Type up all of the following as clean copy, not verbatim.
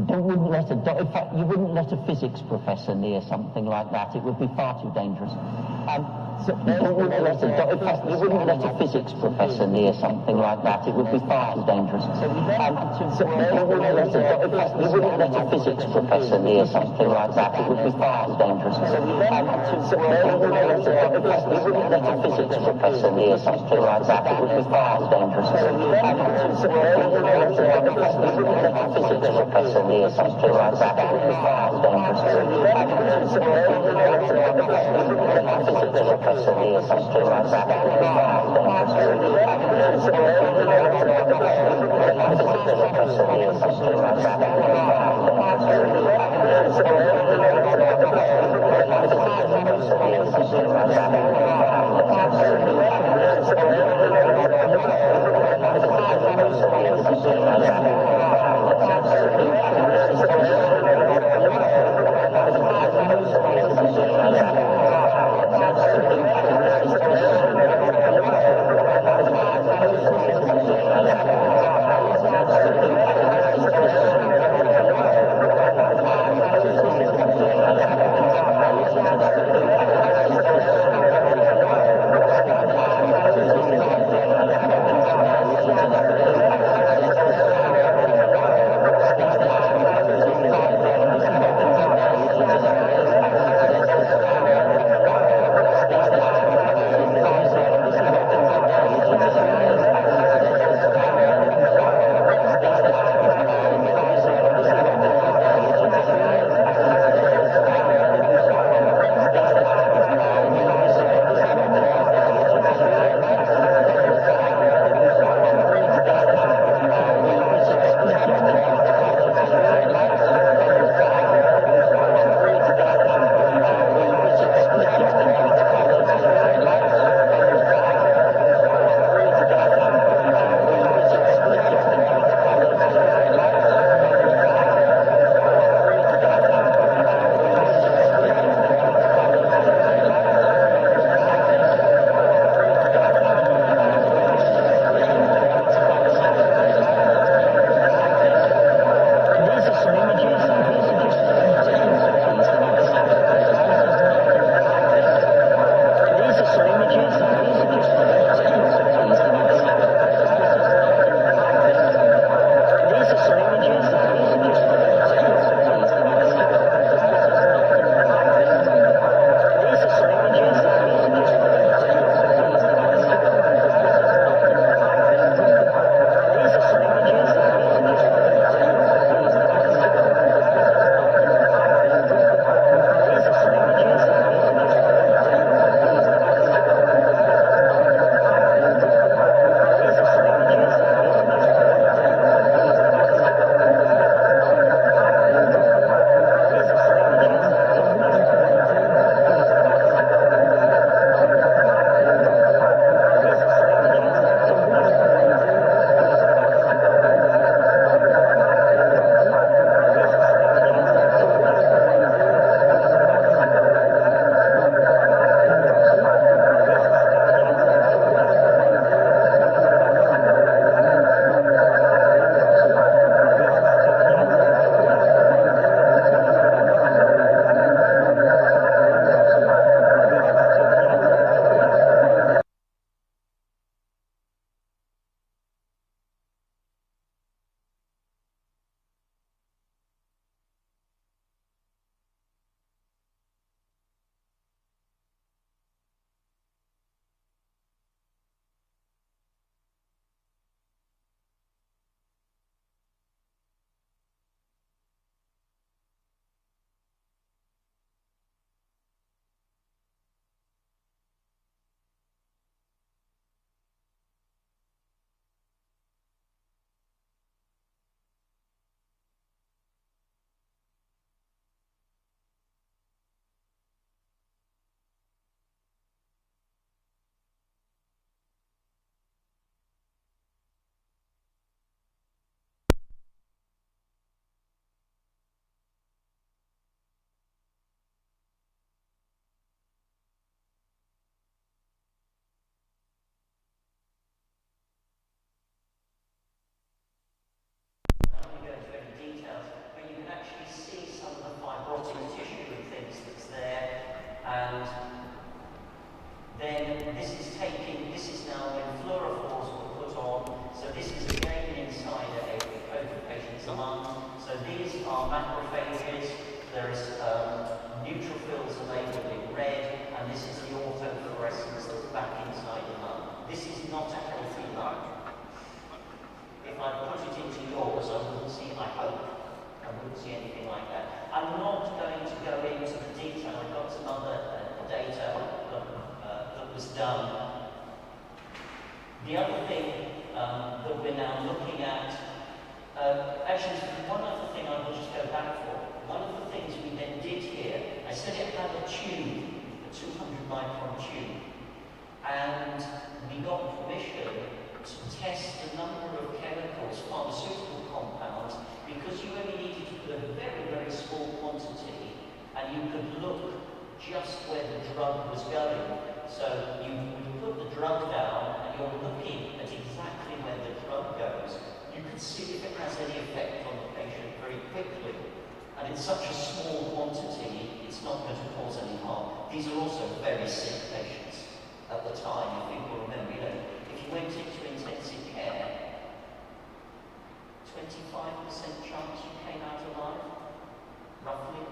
In fact, you wouldn't let a physics professor near something like that. It would be far too dangerous. You wouldn't let a physics professor near something like that. It would be far too dangerous. You wouldn't let a physics professor near something like that. It would be far too dangerous. You wouldn't let a physics professor near something like that. It would be far too dangerous. You wouldn't let a physics professor near something like that. It would be far too dangerous. Professor near something like that. not a healthy line. If I put it into yours, I wouldn't see, I hope, I wouldn't see anything like that. I'm not going to go into the detail. I've got some other data that was done. The other thing that we're now looking at, actually, one other thing I will just go back for. One of the things we then did here, I said it had a tube, a 200 micron tube, and we got permission to test the number of chemicals, pharmaceutical compounds, because you only needed to put a very, very small quantity, and you could look just where the drug was going. So you put the drug down, and you're looking at exactly where the drug goes. You can see if it has any effect on the patient very quickly. And in such a small quantity, it's not going to cause any harm. These are also very sick patients at the time. If people remember, if you went into intensive care, 25% chance you came out alive, roughly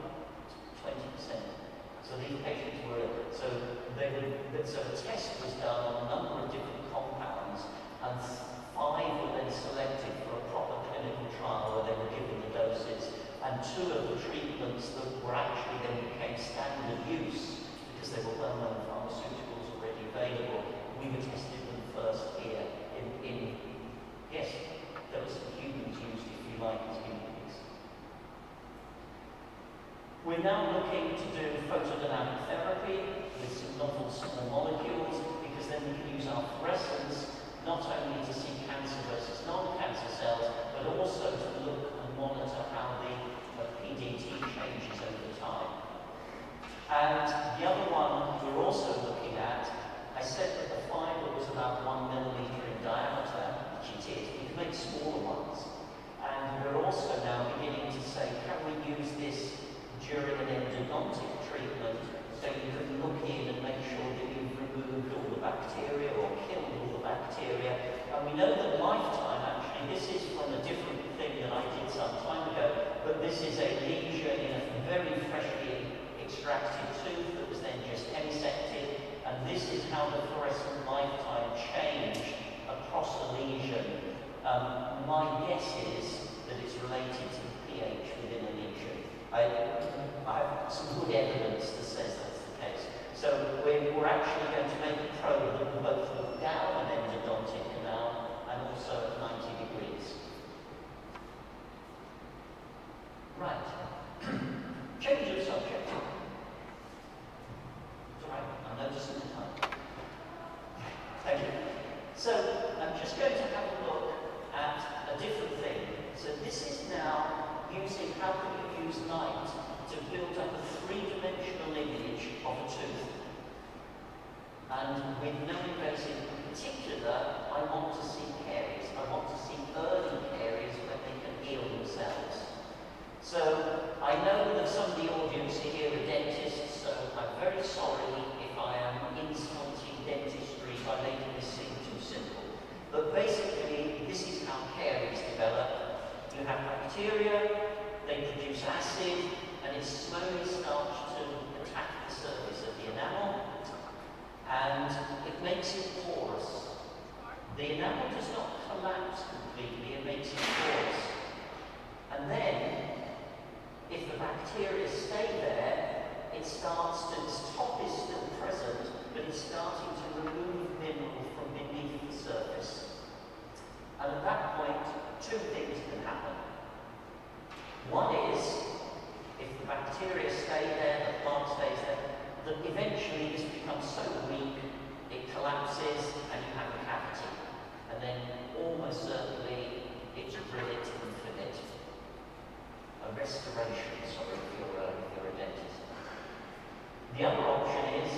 20%. So these patients were ill. So a test was done on a number of different compounds, and 5 were then selected for a proper clinical trial where they were given the doses. And 2 of the treatments that were actually then became standard use, because they were well-known pharmaceuticals already available, we were tested them first here yes, there were some humans used, if you like, as humans. We're now looking to do photodynamic therapy with some novel small molecules, because then we can use our fluorescence not only to see cancer versus non-cancer cells, but also to look and monitor how the PDT changes over time. And the other one we're also looking at, I said that the fibre was about 1 millimetre in diameter, which it is. We can make smaller ones. And we're also now beginning to say, can we use this during an endodontic treatment, so you can look in and make sure that you've removed all the bacteria or killed all the bacteria. And we know that lifetime, actually, this is from a different thing that I did some time ago, but this is a lesion in a very freshly extracted tooth that was then just hemisected, and this is how the fluorescent lifetime changed across the lesion. My guess is that it's related to the pH within a lesion. I have some good evidence that says that's the case. So we're actually going to make a probe that will both look down an endodontic canal and also at 90 degrees. Right. Change of subject. It's all right, I'm noticing the time. Thank you. So I'm just going to have a look at a different thing. So this is now using how can you use light to build up a three-dimensional image of a tooth. And with no invasive in particular, I want to see caries. I want to see early caries where they can heal themselves. So I know that some of the audience here are dentists, so I'm very sorry if I am insulting dentistry by making this seem too simple. But basically, this is how caries develop. You have bacteria, they produce acid, and it slowly starts to attack the surface of the enamel, and it makes it porous. The enamel does not collapse completely, it makes it porous. And then, if the bacteria stay there, it starts to, its top is still present, but it's starting to remove mineral from beneath the surface. And at that point, 2 things can happen. One is, if the bacteria stay there, the plant stays there, that eventually this becomes so weak, it collapses and you have a cavity. And then almost certainly it's brilliant and finite. A restoration, sorry, if you're a dentist. The other option is,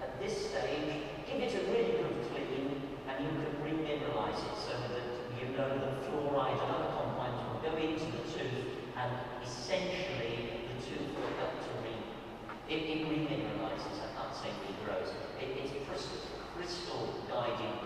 at this stage, give it a really good clean and you can remineralize it so that you know that fluoride and other compounds will go into the tooth and essentially the tooth will help to it remineralizes, I can't say regrows. It's crystal guiding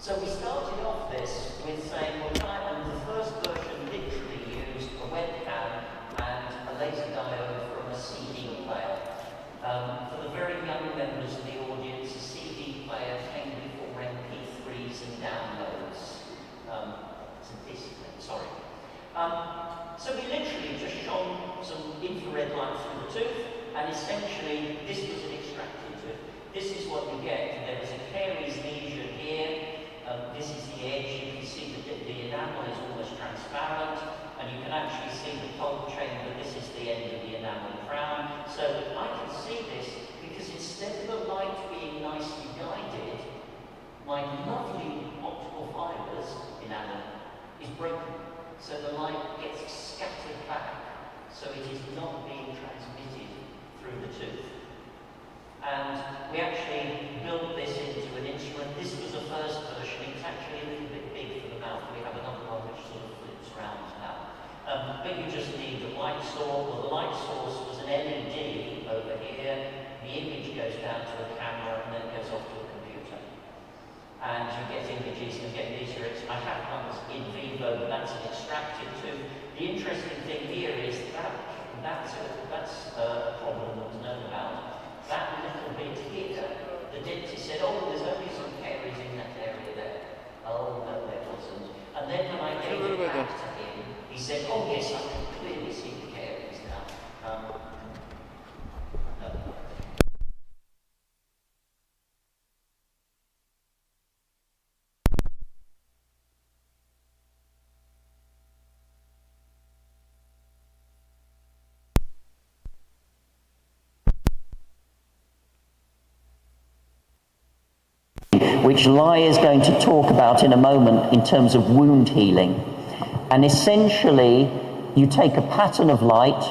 So we started off this with saying, well, the first version literally used a webcam and a laser diode from a CD player. For the very young members of the audience, a CD player came before MP3s and downloads. It's a discipline, sorry. So we literally just shone some infrared light through the tooth, and essentially this was an extracted tooth. This is what you get. There was a caries lesion here. This is the edge. You can see that the enamel is almost transparent, and you can actually see the pulp chamber. This is the end of the enamel crown. So I can see this because instead of the light being nicely guided, my lovely optical fibers enamel is broken. So the light gets scattered back, so it is not being transmitted through the tooth. And we actually built this into an instrument. This was the first version. It's actually a little bit big for the mouth. We have another one which sort of flips around now. But you just need a light source. Well, the light source was an LED over here. The image goes down to a camera and then it goes off to a computer. And you get images, and again, these are, I have ones in vivo, but that's an extracted tooth. The interesting thing here is that's a problem that was known about. That little bit here, the dentist said, oh, there's only some caries in that area there. Oh, no, there wasn't. And then when I gave it back to him, he said, oh, yes, I can clearly see the caries now. No. Which Lai is going to talk about in a moment in terms of wound healing. And essentially, you take a pattern of light,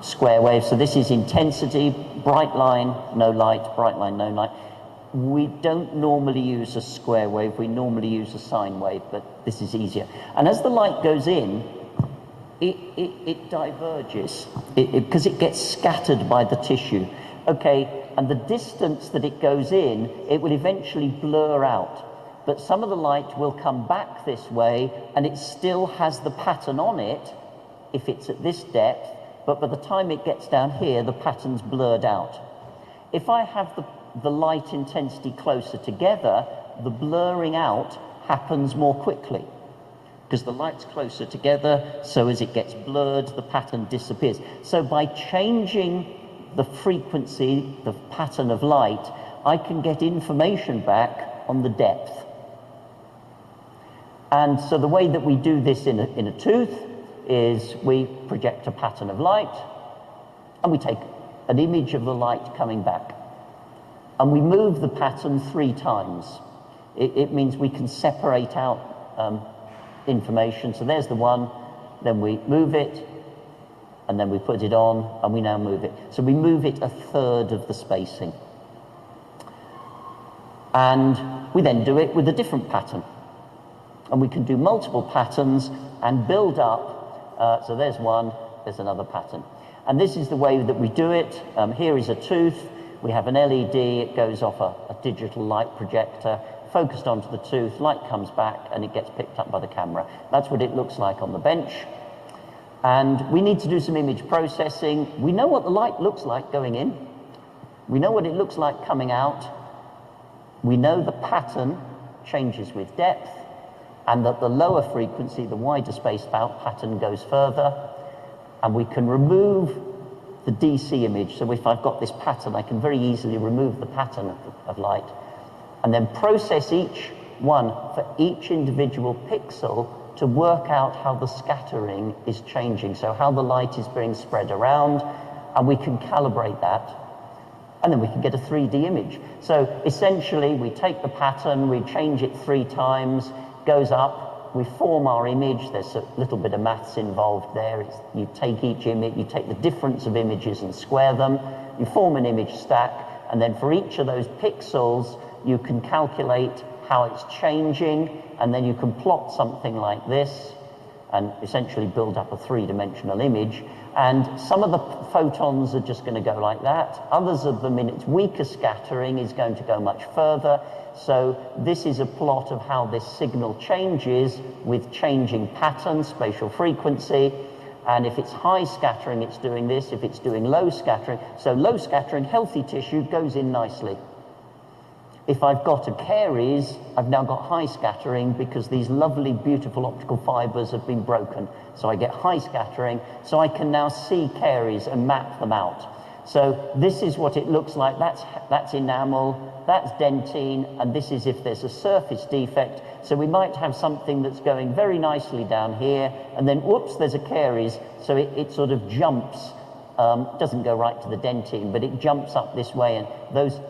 square wave, so this is intensity, bright line, no light, bright line, no light. We don't normally use a square wave, we normally use a sine wave, but this is easier. And as the light goes in, it diverges, because it gets scattered by the tissue. Okay, and the distance that it goes in, it will eventually blur out. But some of the light will come back this way, and it still has the pattern on it, if it's at this depth, but by the time it gets down here, the pattern's blurred out. If I have the light intensity closer together, the blurring out happens more quickly, because the light's closer together, so as it gets blurred, the pattern disappears. So by changing the frequency, the pattern of light, I can get information back on the depth. And so the way that we do this in a tooth is we project a pattern of light, and we take an image of the light coming back. And we move the pattern 3 times. It means we can separate out information. So there's the one, then we move it, and then we put it on, and we now move it. So we move it 1/3 of the spacing. And we then do it with a different pattern. And we can do multiple patterns and build up. So there's one, there's another pattern. And this is the way that we do it. Here is a tooth. We have an LED, it goes off a digital light projector, focused onto the tooth, light comes back, and it gets picked up by the camera. That's what it looks like on the bench. And we need to do some image processing. We know what the light looks like going in. We know what it looks like coming out. We know the pattern changes with depth, and that the lower frequency, the wider spaced out pattern, goes further. And we can remove the DC image. So if I've got this pattern, I can very easily remove the pattern of light, and then process each one for each individual pixel to work out how the scattering is changing, so how the light is being spread around, and we can calibrate that, and then we can get a 3D image. So essentially, we take the pattern, we change it 3 times, goes up, we form our image. There's a little bit of maths involved there. You take each image, you take the difference of images and square them, you form an image stack, and then for each of those pixels, you can calculate how it's changing, and then you can plot something like this, and essentially build up a three-dimensional image. And some of the photons are just going to go like that. Others of them, in its weaker scattering, is going to go much further. So this is a plot of how this signal changes with changing pattern, spatial frequency. And if it's high scattering, it's doing this. If it's doing low scattering, so low scattering, healthy tissue goes in nicely. If I've got a caries, I've now got high scattering because these lovely, beautiful optical fibers have been broken. So I get high scattering, so I can now see caries and map them out. So this is what it looks like. That's enamel, that's dentine, and this is if there's a surface defect. So we might have something that's going very nicely down here, and then whoops, there's a caries, so it sort of jumps. Doesn't go right to the dentine, but it jumps up this way, and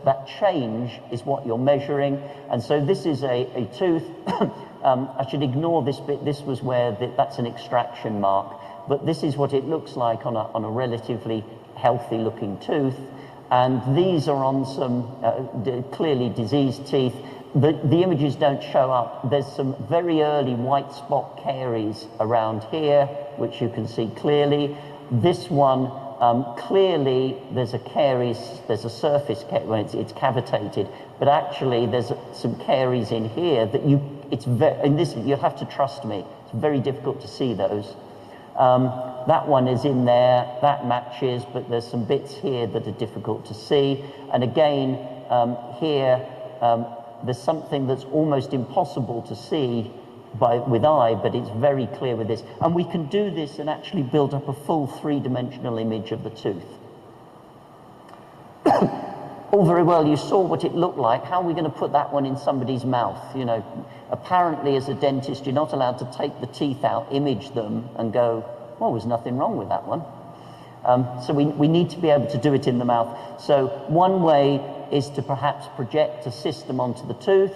that change is what you're measuring. And so this is a tooth. I should ignore this bit. This was where that's an extraction mark, but this is what it looks like on a relatively healthy looking tooth. And these are on some clearly diseased teeth. The images don't show up. There's some very early white spot caries around here, which you can see clearly. This one, clearly there's a caries, there's a surface caries, well, it's cavitated, but actually there's some caries in here that you'll have to trust me, it's very difficult to see those. That one is in there, that matches, but there's some bits here that are difficult to see. And again, here, there's something that's almost impossible to see with eye, but it's very clear with this. And we can do this and actually build up a full three-dimensional image of the tooth. All very well, you saw what it looked like. How are we going to put that one in somebody's mouth? You know, apparently as a dentist, you're not allowed to take the teeth out, image them, and go, well, there's nothing wrong with that one. So we need to be able to do it in the mouth. So one way is to perhaps project a system onto the tooth,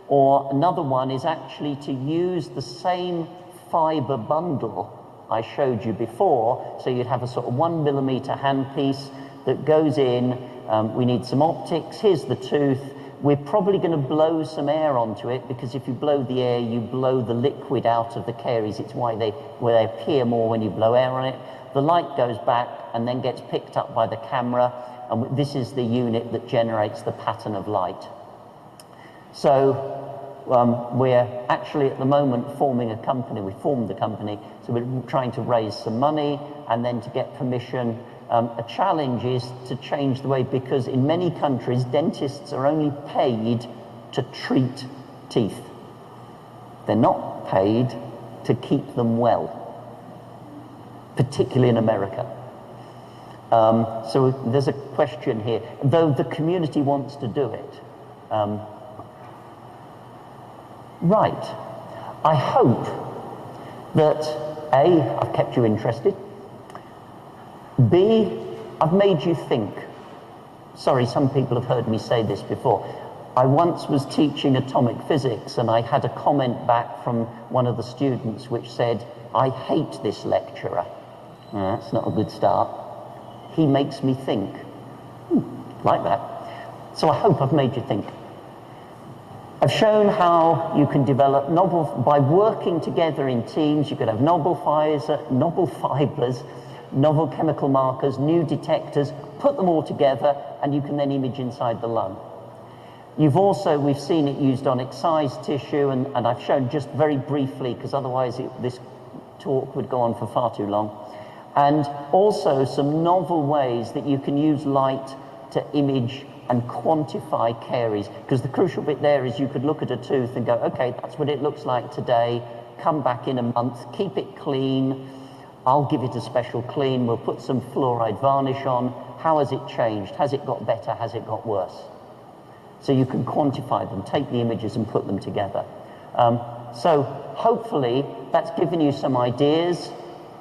or another one is actually to use the same fiber bundle I showed you before. So you'd have a sort of 1 millimeter handpiece that goes in. We need some optics. Here's the tooth. We're probably going to blow some air onto it, because if you blow the air, you blow the liquid out of the caries. It's why they appear more when you blow air on it. The light goes back and then gets picked up by the camera, and this is the unit that generates the pattern of light. So we're actually at the moment forming a company. We formed the company, so we're trying to raise some money and then to get permission. A challenge is to change the way, because in many countries, dentists are only paid to treat teeth. They're not paid to keep them well, particularly in America. So there's a question here, though the community wants to do it. Right. I hope that A, I've kept you interested. B, I've made you think. Sorry, some people have heard me say this before. I once was teaching atomic physics, and I had a comment back from one of the students which said, I hate this lecturer. That's not a good start. He makes me think. Like that. So I hope I've made you think. I've shown how you can develop by working together in teams. You could have novel fibers, novel chemical markers, new detectors, put them all together, and you can then image inside the lung. We've seen it used on excised tissue, and I've shown just very briefly, because otherwise this talk would go on for far too long. And also some novel ways that you can use light to image and quantify caries, because the crucial bit there is you could look at a tooth and go, okay, that's what it looks like today, come back in a month, keep it clean, I'll give it a special clean, we'll put some fluoride varnish on, how has it changed, has it got better, has it got worse? So you can quantify them, take the images and put them together. So hopefully that's given you some ideas.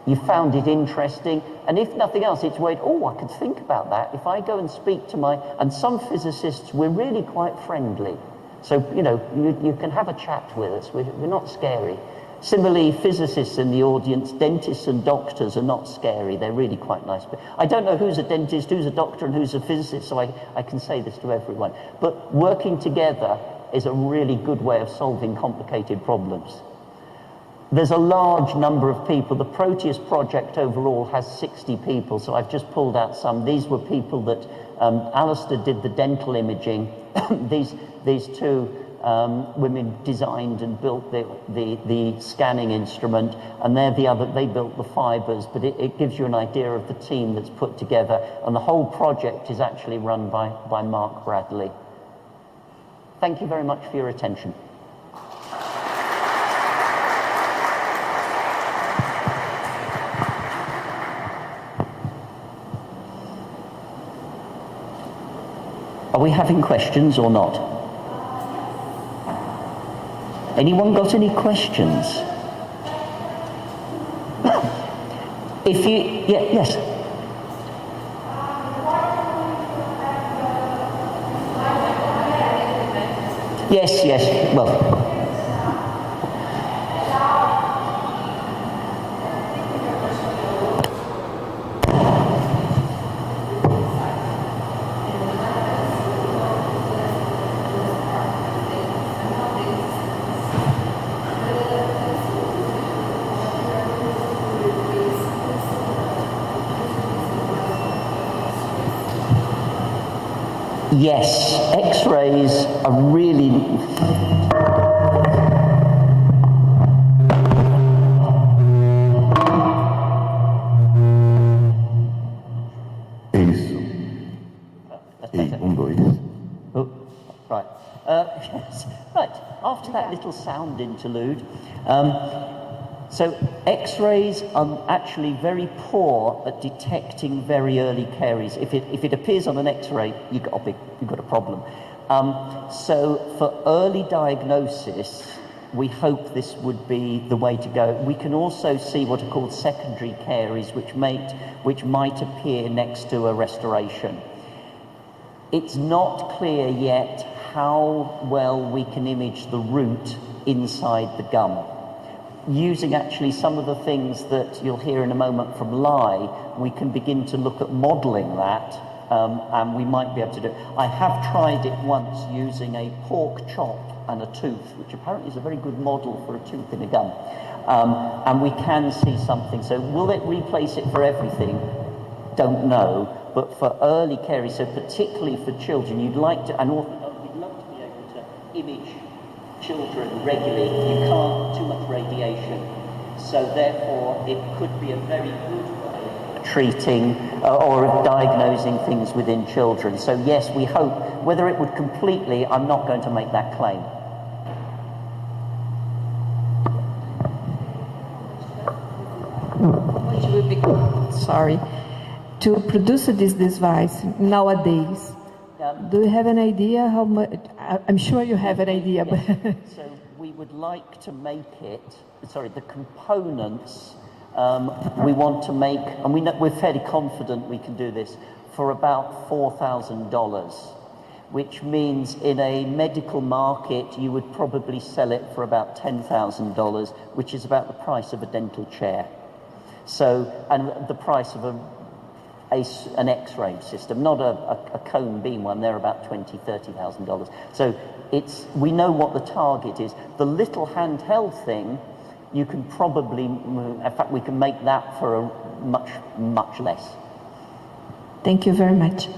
You found it interesting, and if nothing else, it's weird, I could think about that. If I go and speak to and some physicists, we're really quite friendly. So, you can have a chat with us, we're not scary. Similarly, physicists in the audience, dentists and doctors are not scary, they're really quite nice. But I don't know who's a dentist, who's a doctor, and who's a physicist, so I can say this to everyone. But working together is a really good way of solving complicated problems. there's a large number of people. The Proteus project overall has 60 people, so I've just pulled out some. These were people that Alistair did the dental imaging. these two women designed and built the scanning instrument, and they built the fibers, but it gives you an idea of the team that's put together, and the whole project is actually run by Mark Bradley. Thank you very much for your attention. Are we having questions or not? Anyone got any questions? If you, yes. Yes, well. Yes, X-rays are really... Oh, right. Yes. Right, after that little sound interlude, so X-rays are actually very poor at detecting very early caries. If it appears on an X-ray, you've got a problem. So for early diagnosis, we hope this would be the way to go. We can also see what are called secondary caries, which might appear next to a restoration. It's not clear yet how well we can image the root inside the gum. Using actually some of the things that you'll hear in a moment from Lai, we can begin to look at modelling that, and we might be able to do it. I have tried it once using a pork chop and a tooth, which apparently is a very good model for a tooth in a gum, and we can see something. So will it replace it for everything? Don't know, but for early caries, so particularly for children, you'd like to, and we'd love to be able to image children regularly. You can't too much radiation, so therefore it could be a very good way of treating or of diagnosing things within children. So yes, we hope. Whether it would completely, I'm not going to make that claim. Which would be, sorry, to produce this device nowadays. Do you have an idea how much? I'm sure you have an idea, but so we would like to make it. Sorry, the components we want to make, and we're fairly confident we can do this for about $4,000, which means in a medical market you would probably sell it for about $10,000, which is about the price of a dental chair. So, and the price of an X-ray system, not a cone beam one. They're about $20,000, $30,000. So we know what the target is. The little handheld thing, you can probably, in fact, we can make that for a much less. Thank you very much.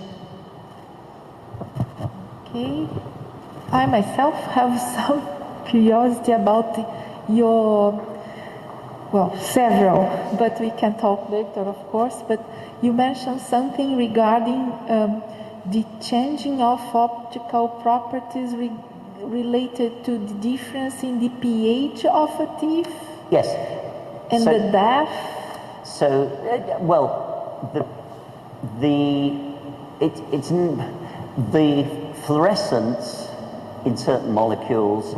Okay, I myself have some curiosity about your, well, several, but we can talk later, of course, but you mentioned something regarding the changing of optical properties related to the difference in the pH of a teeth? Yes. And so, the depth? So, well, the fluorescence in certain molecules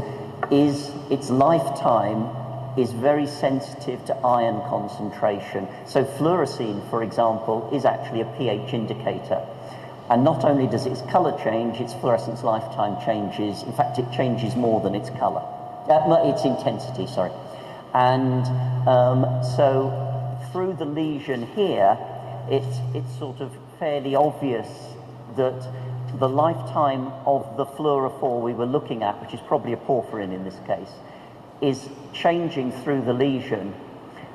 its lifetime is very sensitive to ion concentration. So fluorescein, for example, is actually a pH indicator. And not only does its color change, its fluorescence lifetime changes. In fact, it changes more than its color. Its intensity, sorry. And so through the lesion here, it's sort of fairly obvious that the lifetime of the fluorophore we were looking at, which is probably a porphyrin in this case, is changing through the lesion,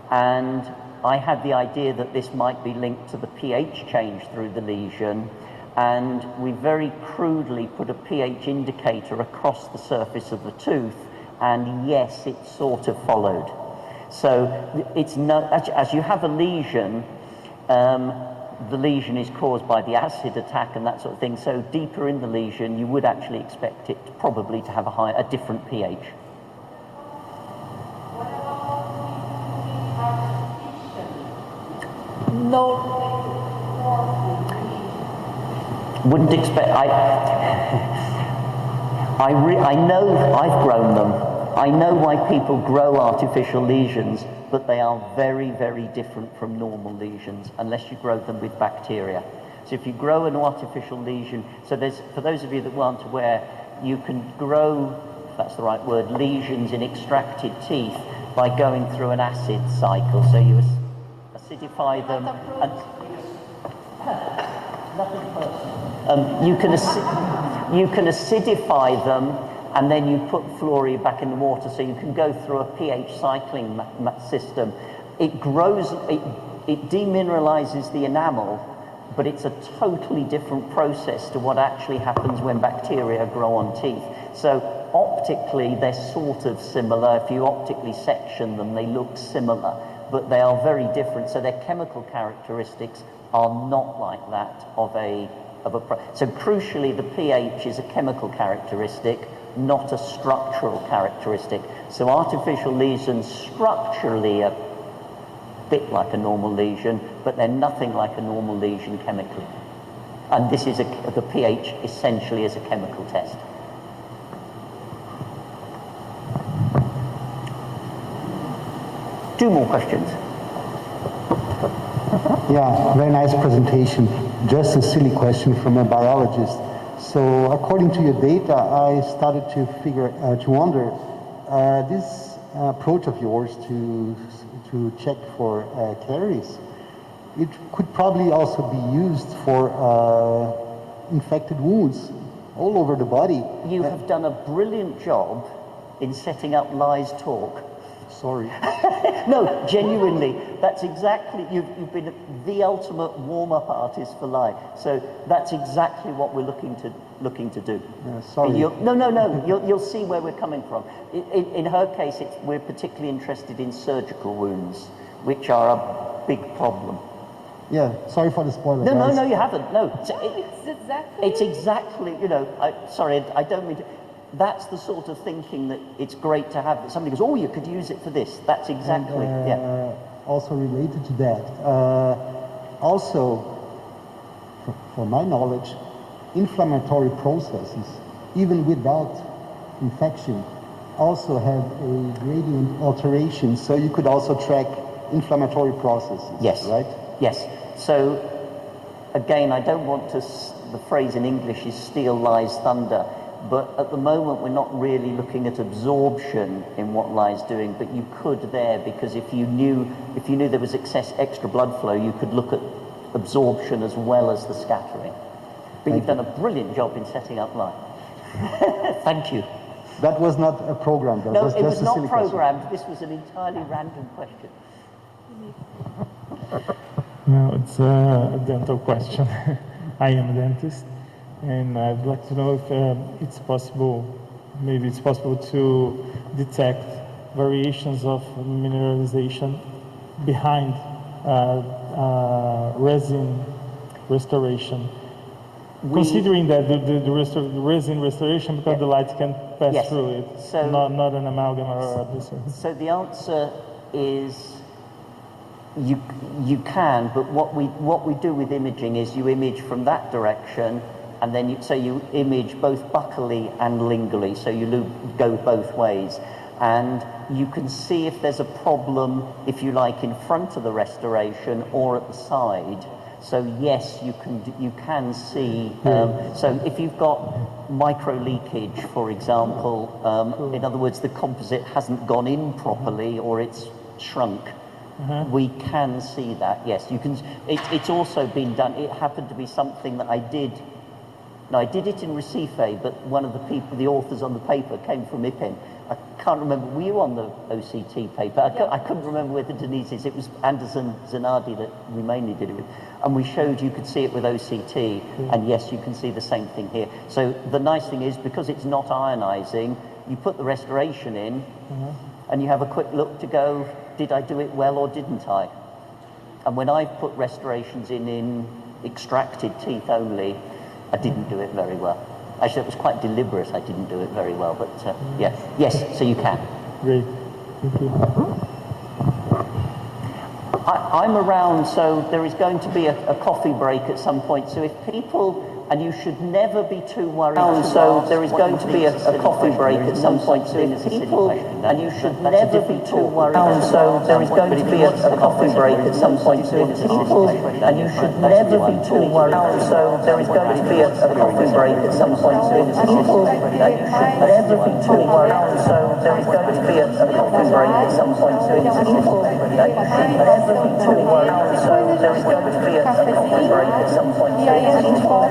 and I had the idea that this might be linked to the pH change through the lesion, and we very crudely put a pH indicator across the surface of the tooth, and yes, it sort of followed. So it's as you have a lesion, the lesion is caused by the acid attack and that sort of thing, so deeper in the lesion you would actually expect it probably to have a different pH. No. Wouldn't expect. I know I've grown them. I know why people grow artificial lesions, but they are very, very different from normal lesions unless you grow them with bacteria. So if you grow an artificial lesion, so there's, for those of you that weren't aware, you can grow, if that's the right word, lesions in extracted teeth by going through an acid cycle. So you acidify them and nothing personal. You can acidify them, and then you put fluoride back in the water, so you can go through a pH cycling system. It grows, it demineralizes the enamel, but it's a totally different process to what actually happens when bacteria grow on teeth. So optically, they're sort of similar. If you optically section them, they look similar, but they are very different. So their chemical characteristics are not like that so crucially, the pH is a chemical characteristic, not a structural characteristic. So artificial lesions structurally are a bit like a normal lesion, but they're nothing like a normal lesion chemically. And this is the pH essentially is a chemical test. Two more questions. Yeah, very nice presentation. Just a silly question from a biologist. So according to your data, I started to wonder, this approach of yours to check for caries, it could probably also be used for infected wounds all over the body. You have done a brilliant job in setting up Lai's talk. Sorry. No, genuinely, that's exactly, you've been the ultimate warm-up artist for Lai. So that's exactly what we're looking to do. Sorry. You'll see where we're coming from. In her case, we're particularly interested in surgical wounds, which are a big problem. Yeah, sorry for the spoiler. No, you haven't. No, It's exactly. Sorry, I don't mean to. That's the sort of thinking that it's great to have. That somebody goes, oh, you could use it for this. That's exactly, yeah. Also related to that, for my knowledge, inflammatory processes, even without infection, also have a gradient alteration. So you could also track inflammatory processes. Yes. Right? Yes. So again, I don't want to. The phrase in English is steal Lai's thunder. But at the moment, we're not really looking at absorption in what Lai's doing, but you could there, because if you knew there was extra blood flow, you could look at absorption as well as the scattering. But you've done a brilliant job in setting up Lai. Thank you. That was not a program. No, it was not programmed. This was an entirely random question. No, it's a dental question. I am a dentist. And I'd like to know if it's possible to detect variations of mineralization behind resin restoration. Considering that the resin restoration, because the light can pass through it, so not an amalgam or this. So the answer is you can, but what we do with imaging is you image from that direction. And then you image both buccally and lingually, so you go both ways. And you can see if there's a problem, if you like, in front of the restoration or at the side. So yes, you can see, so if you've got micro leakage, for example, in other words, the composite hasn't gone in properly or it's shrunk, we can see that, yes. You can. It's also been done, it happened to be something that I did Now, I did it in Recife, but one of the people, the authors on the paper, came from IPEN. I can't remember, were you on the OCT paper? I couldn't remember whether Denise is. It was Anderson Zanardi that we mainly did it with. And we showed you could see it with OCT, and yes, you can see the same thing here. So the nice thing is, because it's not ionizing, you put the restoration in, and you have a quick look to go, did I do it well or didn't I? And when I put restorations in extracted teeth only, I didn't do it very well. Actually, it was quite deliberate. I didn't do it very well, but yeah. Yes, so you can. Great. Thank you. I'm around, so there is going to be a coffee break at some point. So if people, and you should never be too worried. So there is going to be a coffee break at some point. So if people, and you should never be too worried. So there is going to be a coffee break at some point. So if people, and you should never be too worried. So there is going to be a coffee break at some point. So if people, and you should never be too worried. So there is going to be a coffee break at some point. So if people, and you should never be too worried. So there is going to be a coffee break at some point. So if people,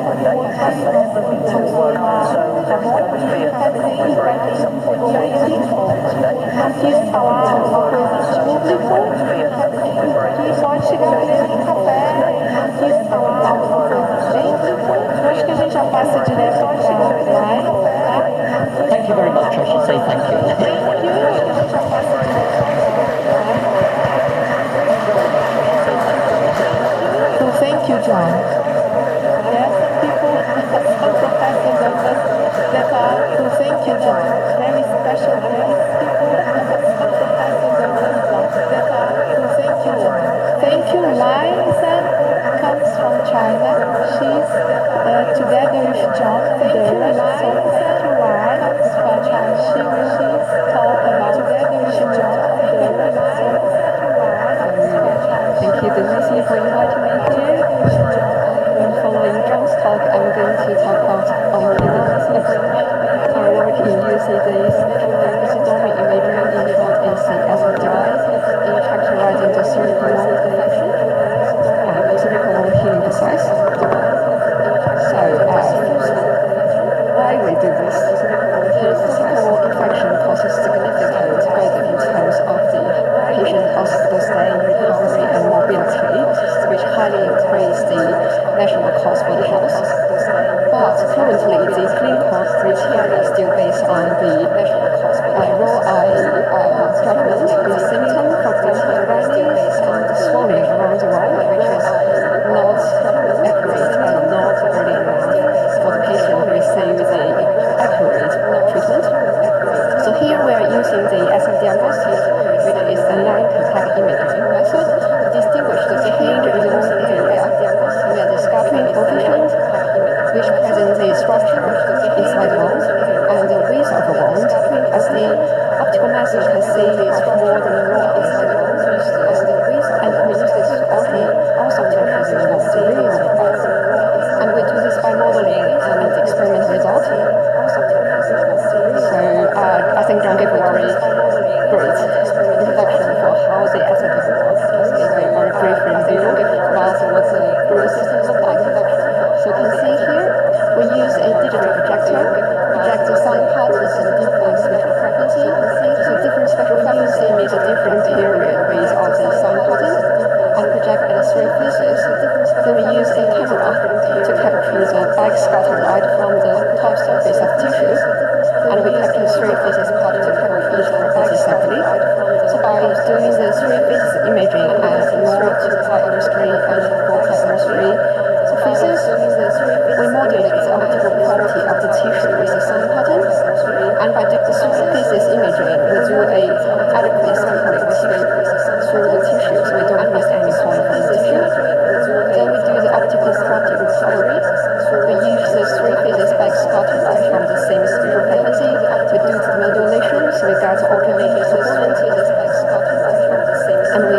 Thank you very much. I should say thank you. So thank you, John. That are, so thank you, John. Very special, very people, that are, so thank you. Thank you, Liza comes from China. She's together with John. Thank you, Liza. Thank you, Liza comes from China. She's talk about together with John. Thank you, Denise, for inviting me here. Following John's talk, I'm going to talk about our work in UCD's predominantly imaging in short AC SFDI in characterizing the cervical wall deflection and cervical wall healing precise. So, why we do this? The cervical wall infection causes significant burden in terms of the patient hospital stay, recovery, and mobility, which highly increase the national cost for the health. But currently, the clinical criteria is still based on the raw eye judgment with symptom, for example, redness and swelling around the wall, which is not accurate and not early enough for the patient to receive the accurate treatment. So here we are using the SF diagnostic, which is a non-contact imaging method to distinguish the change in the wound area where the sculpting coefficient, which presents the structure inside the wound and the width of the wound. As the optical method can see it's more than the raw inside the wound, and we use this also to measure the wound. And we do this by modeling and the experiment result. So I think Zhang gave a very great introduction for how the SFDI works. Just give a very brief review about what the growth system looks like. So you can see here, we use a digital projector, project the sound particles in different spectral frequency. So different spectral frequency means a different period with all the sound particles, and project at 3 phases. Then we use a camera to capture the backscatter light from the top surface of tissue, and we capture 3 phases part to cover each phase separately. So by doing the 3 phases imaging and 3 and 4 phases, we modulate the optical property of the tissue with the sound pattern, and by doing the 3 phases imaging, we do a adequate sampling through the tissue, so we don't miss any point from the tissue. Then we do the optical property recovery. We use the 3 phases backscatter light from the same spectral frequency. We do the modulation, so we get alternating components, and we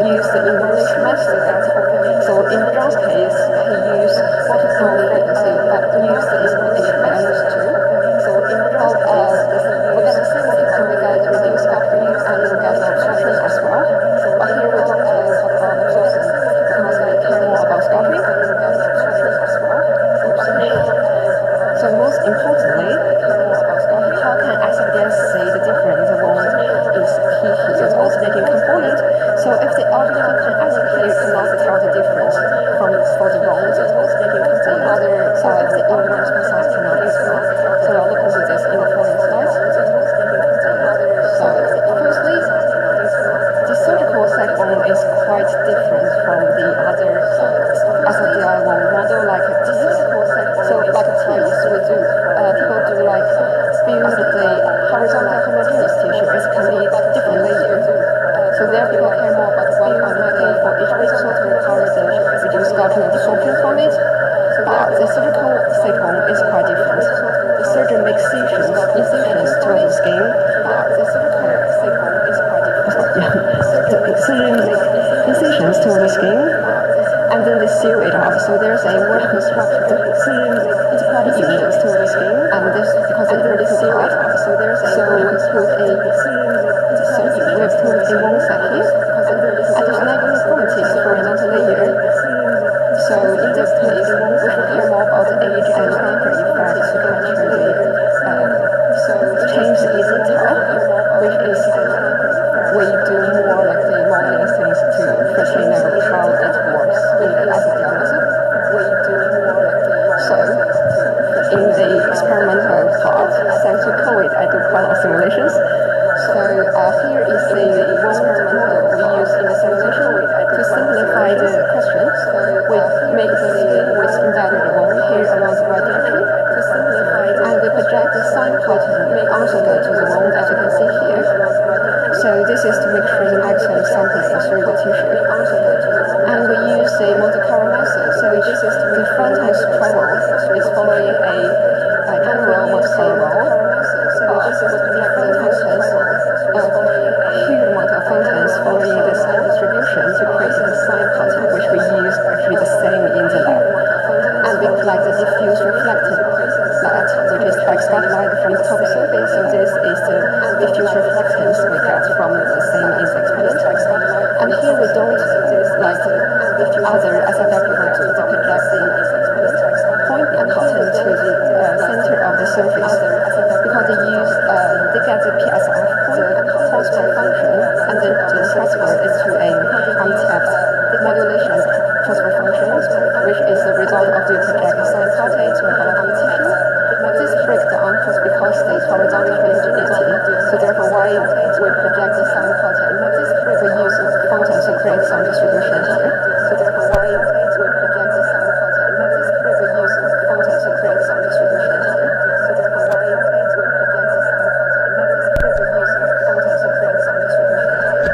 use the inversion method. So in Zhang's case, he used photothermic frequency, but used the inversion method too. So in Zhang, we get the same outcome, we get reduced scattering and we get absorption as well. But here we don't talk about absorption because we care more about scattering and absorption as well. there people care more about one kind of thing for each pixel to recover the reduced scattering absorption from it. The surgical silicon is quite different. The surgeon makes incisions to the skin. The surgical silicon is quite different. The surgeon makes incisions to the skin, and then they seal it off. So there's a vertical structure. The surgeon makes quite incisions to the skin, and this because it's vertical part. So there's a we put a one set here, and there's negative properties for another layer. So in this case, we should care more about the age and anchor effect to capture the change in zeta, which is we do more like the modeling things to firstly know how it works in the SFDI method. We do more like so in the experimental part, thanks to COVID, I do quite a lot of simulations. So here is the experimental we use in the simulation to simplify the question. We make the skin with embedded wall here around the right direction, and we project the sine pattern also go to the wall as you can see here. So this is to make sure the maximum sampling through the tissue. And we use a multi-color method, so the front-end travel is following a general multi-color roll. So this is the different functions, huge amount of functions following the same distribution to create the sine pattern, which we use actually the same in the lab. And we collect the diffuse reflected light, which is like spotlight from the top surface. So this is the diffuse reflectance we get from the same in the experiment. And here we don't like other SFDI to project the point the pattern to the center of the surface, because they get the PSF, the transfer function, and then the transfer is to a untapped modulation transfer function, which is the result of the project sine pattern to a competition. This breakdown is because they horizontal rigidity, so therefore why we project the sine pattern. We use photon to create some distribution here, so therefore why we project the sine pattern. We use photon to create some distribution here, so therefore why we project the sine pattern. We use photon to create some distribution here.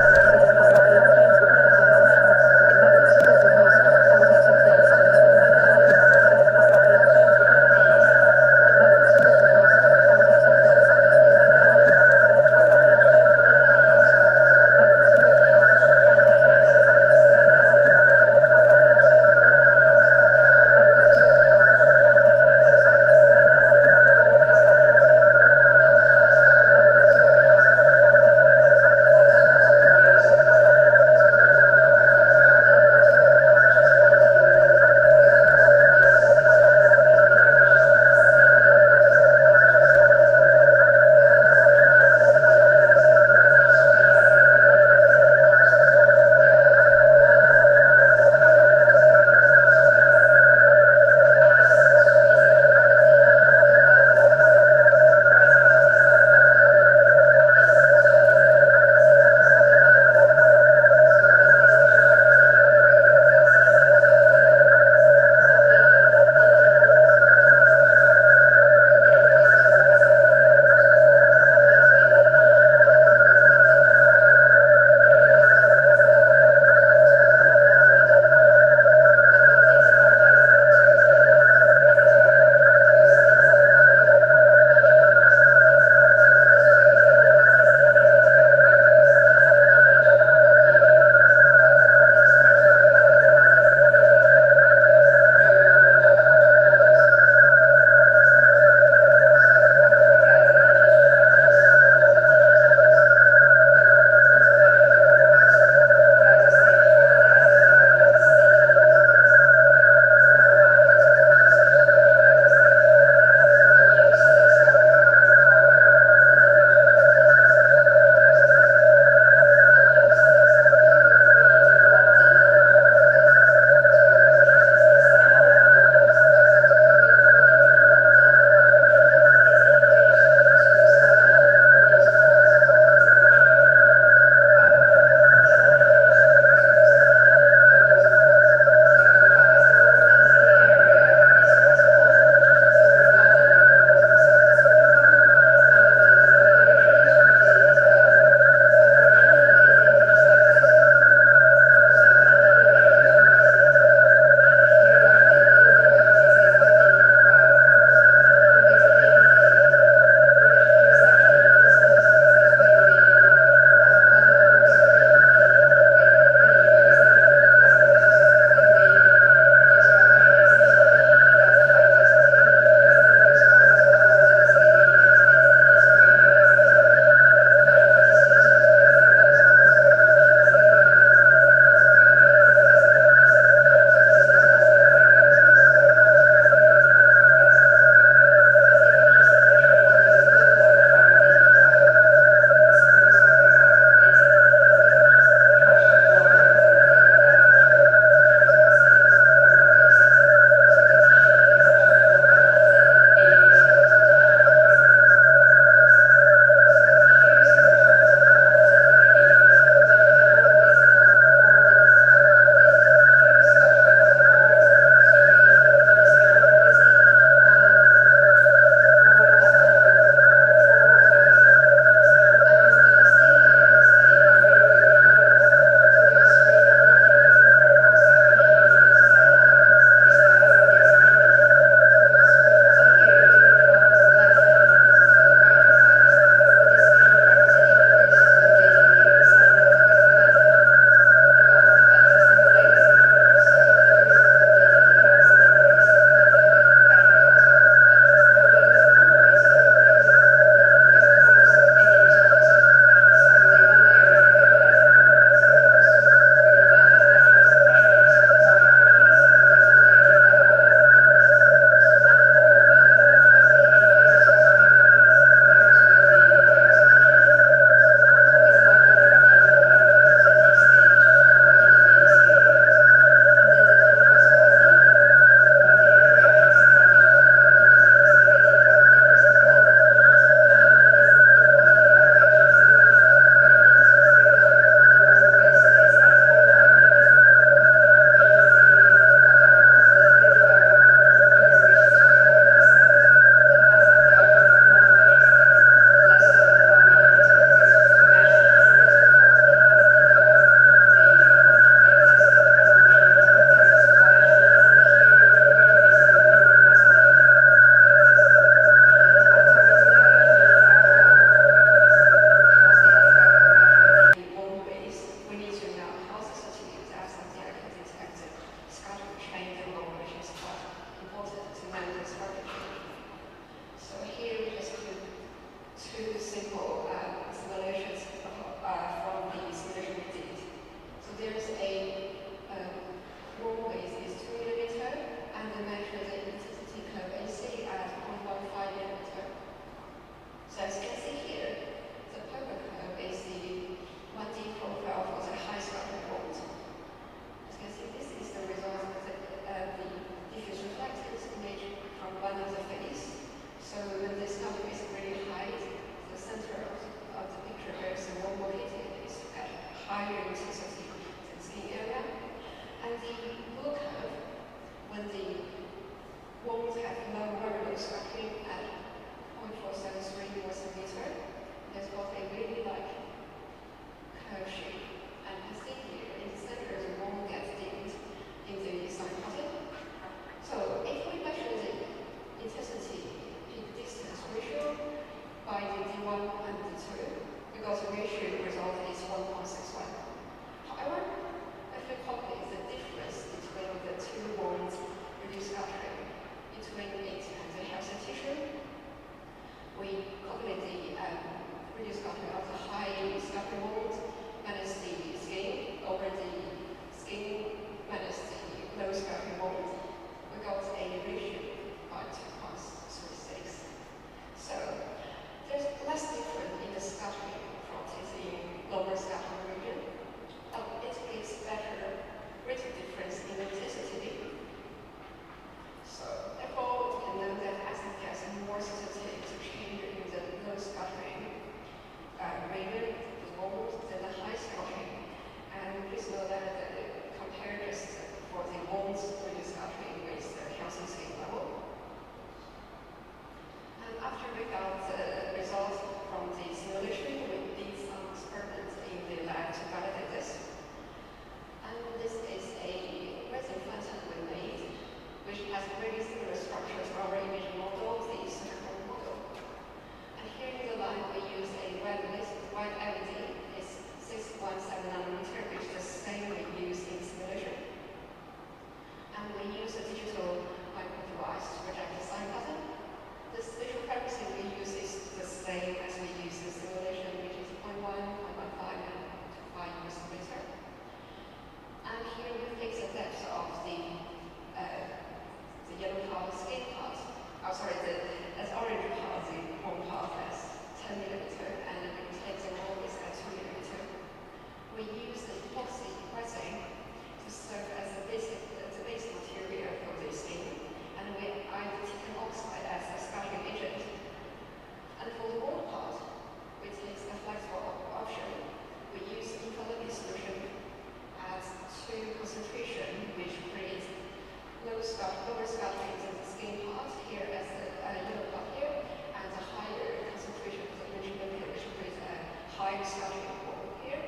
fine scattering point here.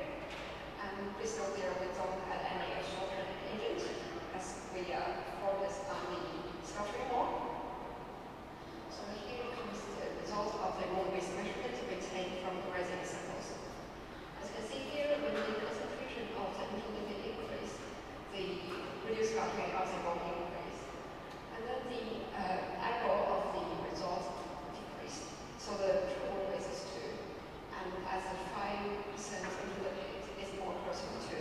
And please note there we don't add any absorption agent as we are focused on the scattering mode. So here comes the result of the mode-based measurement obtained from the resin samples. As you can see here, when the concentration of the interlinear increase, the reduced scattering of the volume increase. And then the angle of the result decreased. So the trouble raises too. And as the 5% interlinear is more closer to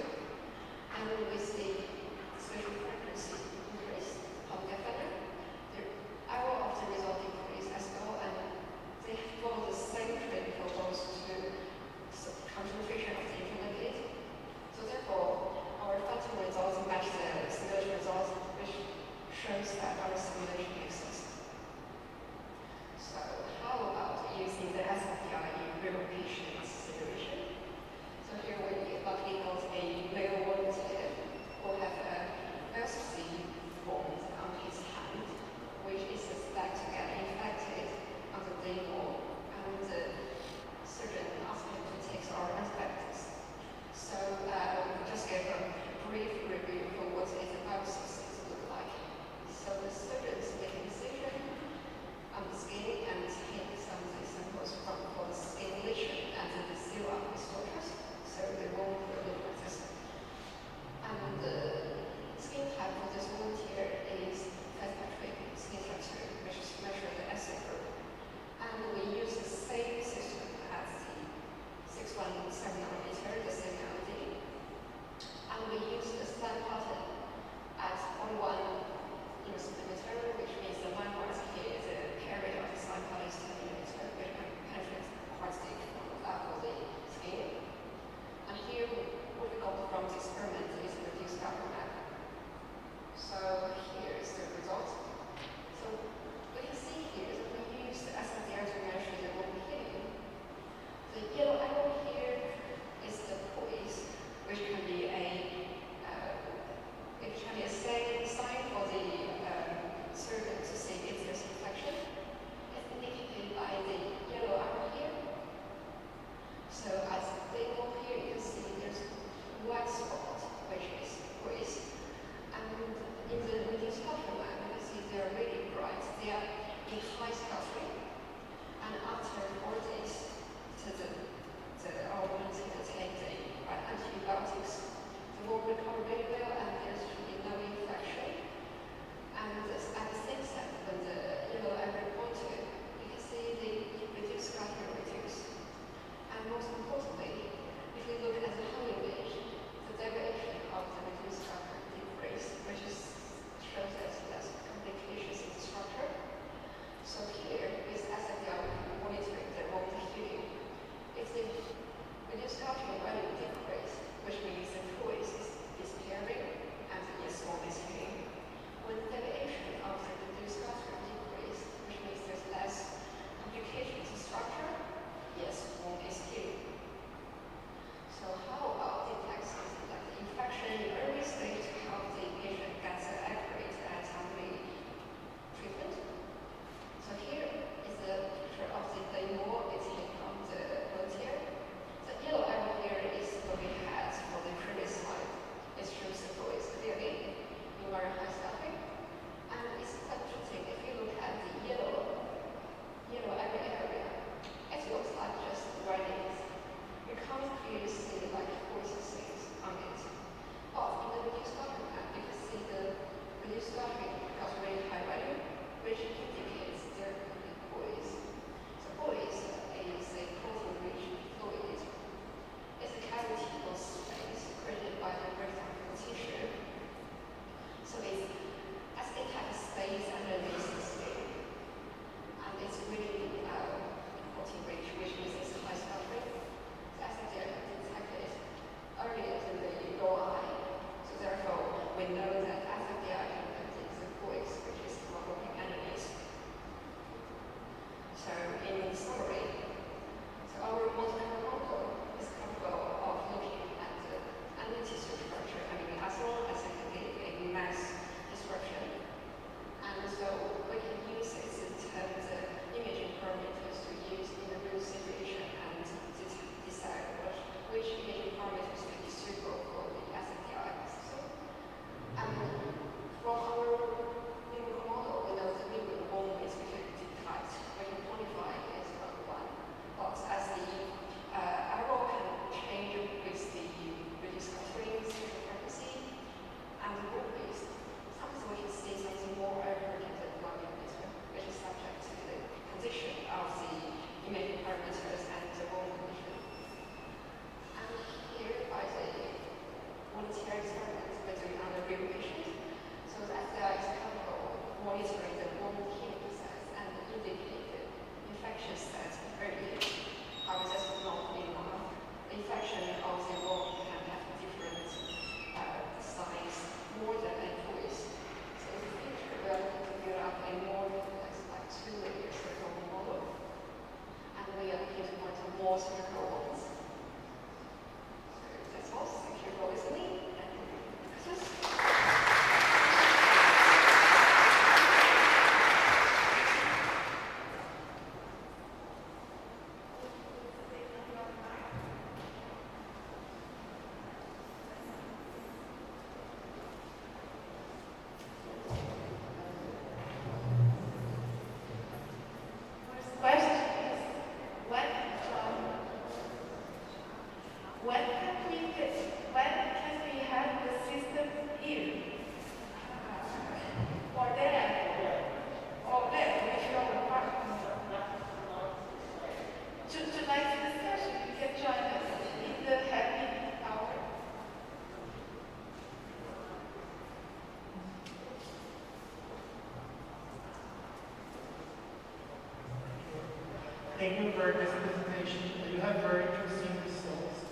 very nice presentation. You have very interesting results.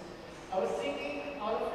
I was thinking, out of